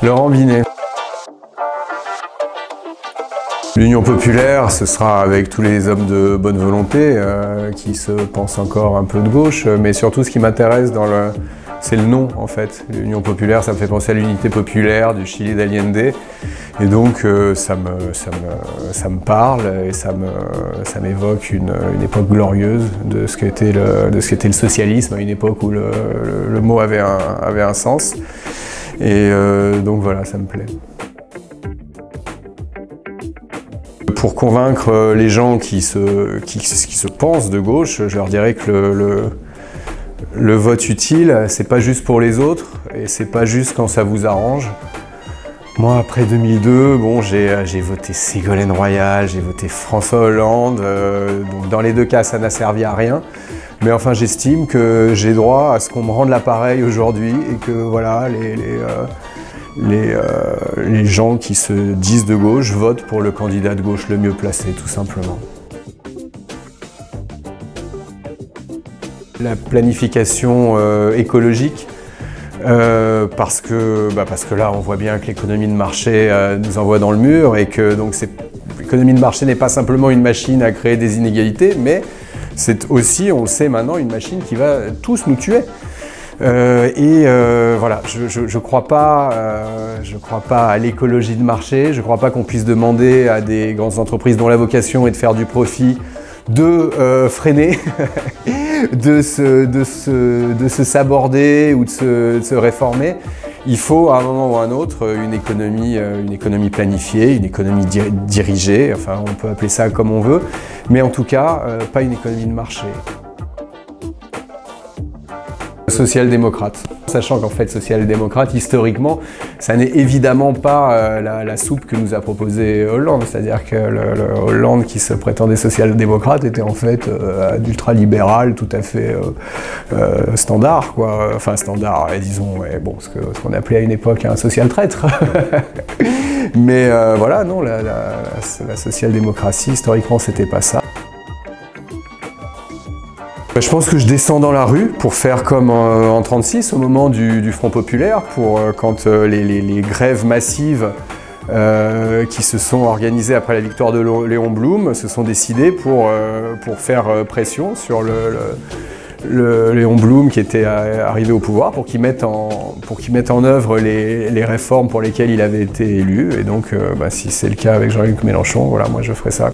Laurent Binet. L'Union populaire, ce sera avec tous les hommes de bonne volonté qui se pensent encore un peu de gauche, mais surtout ce qui m'intéresse c'est le nom en fait. L'Union populaire, ça me fait penser à l'unité populaire du Chili d'Allende, et donc ça me parle et ça m'évoque une époque glorieuse de ce qu'était le socialisme, à une époque où le mot avait un sens, et donc voilà, ça me plaît. Pour convaincre les gens qui se pensent de gauche, je leur dirais que le vote utile, c'est pas juste pour les autres et c'est pas juste quand ça vous arrange. Moi, après 2002, bon, j'ai voté Ségolène Royal, j'ai voté François Hollande. Donc dans les deux cas, ça n'a servi à rien. Mais enfin, j'estime que j'ai droit à ce qu'on me rende l'appareil aujourd'hui et que voilà, les gens qui se disent de gauche votent pour le candidat de gauche le mieux placé, tout simplement. La planification écologique, parce que là on voit bien que l'économie de marché nous envoie dans le mur et que donc l'économie de marché n'est pas simplement une machine à créer des inégalités, mais c'est aussi, on le sait maintenant, une machine qui va tous nous tuer. Voilà, je crois pas à l'écologie de marché, je crois pas qu'on puisse demander à des grandes entreprises dont la vocation est de faire du profit de freiner, de se saborder ou de se réformer. Il faut à un moment ou à un autre une économie planifiée, une économie dirigée, enfin on peut appeler ça comme on veut, mais en tout cas pas une économie de marché. Social-démocrate. Sachant qu'en fait, social-démocrate, historiquement, ça n'est évidemment pas la soupe que nous a proposée Hollande. C'est-à-dire que le Hollande qui se prétendait social-démocrate était en fait d'ultra-libéral, tout à fait standard, quoi. Enfin, standard, disons, ouais, bon, ce qu'on appelait à une époque un social-traître. Mais voilà, non, la social-démocratie, historiquement, c'était pas ça. Je pense que je descends dans la rue pour faire comme en 1936, au moment du Front populaire, quand les grèves massives qui se sont organisées après la victoire de Léon Blum se sont décidées pour faire pression sur Léon Blum qui était arrivé au pouvoir pour qu'il mette en œuvre les réformes pour lesquelles il avait été élu. Et donc, si c'est le cas avec Jean-Luc Mélenchon, voilà, moi je ferai ça.